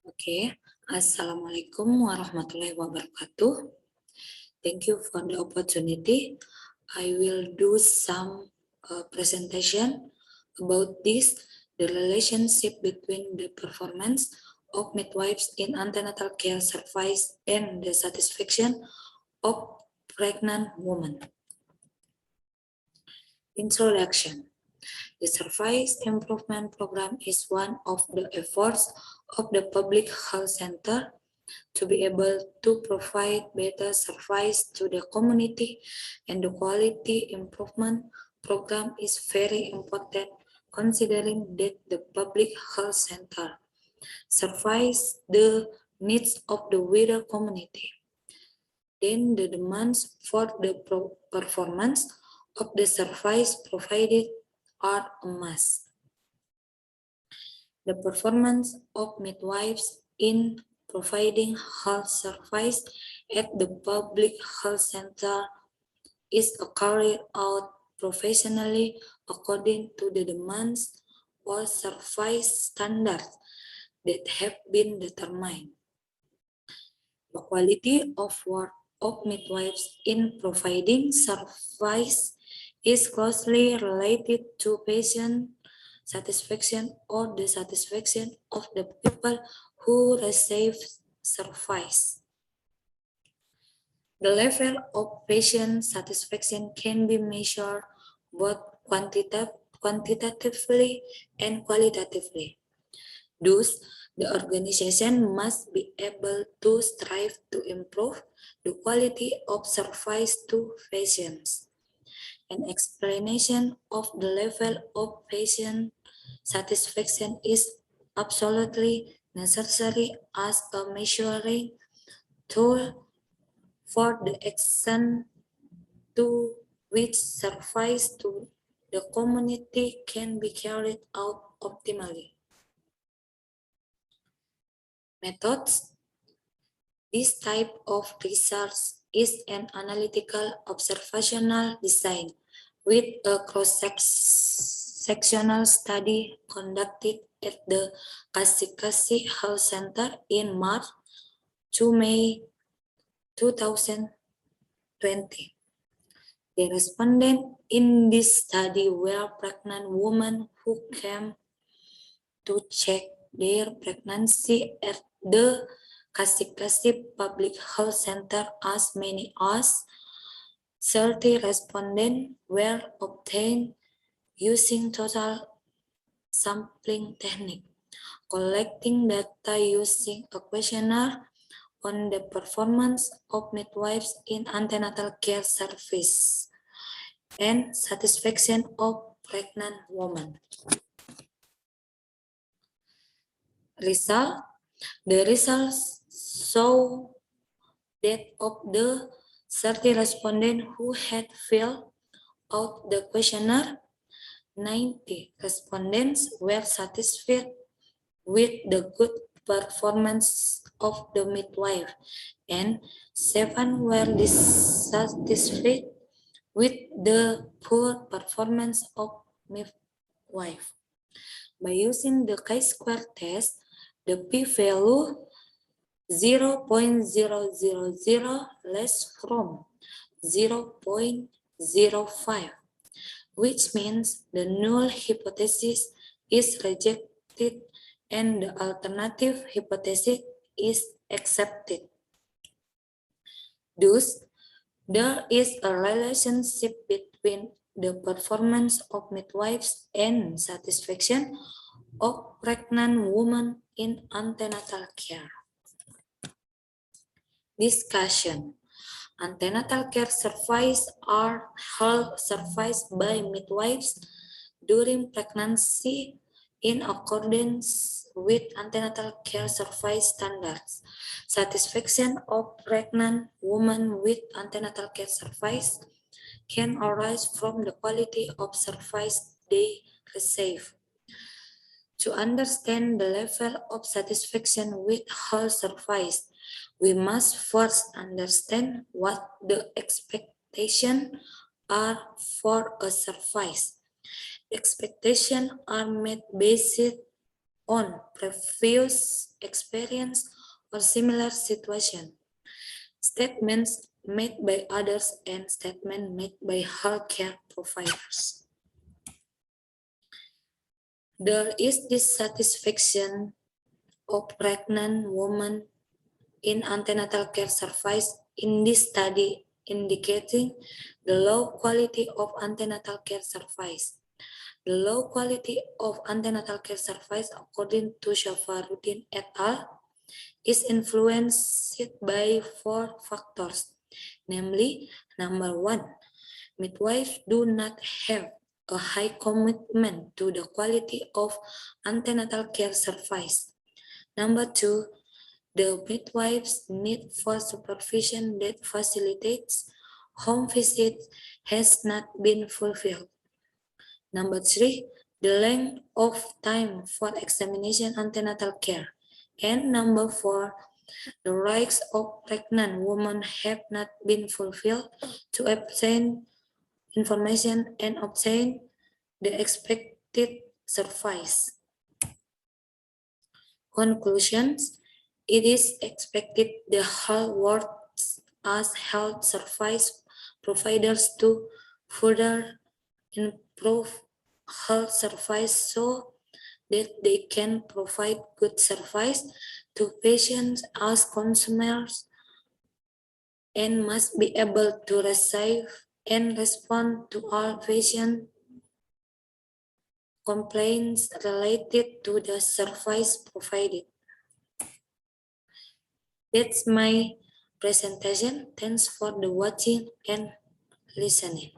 Okay, Assalamualaikum warahmatullahi wabarakatuh. Thank you for the opportunity. I will do some presentation about this, the relationship between the performance of midwives in antenatal care service and the satisfaction of pregnant women. Introduction. The Service Improvement Program is one of the efforts of the Public Health Center to be able to provide better service to the community, and the quality improvement program is very important considering that the Public Health Center serves the needs of the wider community. Then the demands for the performance of the service provided are a must. The performance of midwives in providing health service at the public health center is carried out professionally according to the demands or service standards that have been determined. The quality of work of midwives in providing service is closely related to patient satisfaction or the satisfaction of the people who receive service. The level of patient satisfaction can be measured both quantitatively and qualitatively. Thus, the organization must be able to strive to improve the quality of service to patients. An explanation of the level of patient satisfaction is absolutely necessary as a measuring tool for the extent to which service to the community can be carried out optimally. Methods. This type of research is an analytical observational design with a cross-sectional study conducted at the Kasim Health Center in March to May 2020. The respondents in this study were pregnant women who came to check their pregnancy at the Kasim Public Health Center. As many as 30 respondents were obtained using total sampling technique, collecting data using a questionnaire on the performance of midwives in antenatal care service and satisfaction of pregnant women. The results show that of the 30 respondents who had filled out the questionnaire, 90 respondents were satisfied with the good performance of the midwife, and 7 were dissatisfied with the poor performance of midwife. By using the chi-square test, the p-value 0.000 less from 0.05, which means the null hypothesis is rejected and the alternative hypothesis is accepted. Thus, there is a relationship between the performance of midwives and satisfaction of pregnant women in antenatal care. Discussion. Antenatal care services are held services by midwives during pregnancy in accordance with antenatal care service standards. Satisfaction of pregnant women with antenatal care service can arise from the quality of service they receive. To understand the level of satisfaction with health service, we must first understand what the expectations are for a service. Expectations are made based on previous experience or similar situation. Statements made by others and statements made by healthcare providers. There is dissatisfaction of pregnant women in antenatal care service in this study, indicating the low quality of antenatal care service. The low quality of antenatal care service, according to Shafaruddin et al., is influenced by 4 factors, namely, number 1, midwives do not have a high commitment to the quality of antenatal care service. Number 2, the midwives' need for supervision that facilitates home visits has not been fulfilled. Number 3, the length of time for examination antenatal care. And number 4, the rights of pregnant women have not been fulfilled to obtain information and obtain the expected service. Conclusions. It is expected the whole world as health service providers to further improve health service so that they can provide good service to patients as consumers and must be able to receive and respond to all patient complaints related to the service provided. That's my presentation. Thanks for the watching and listening.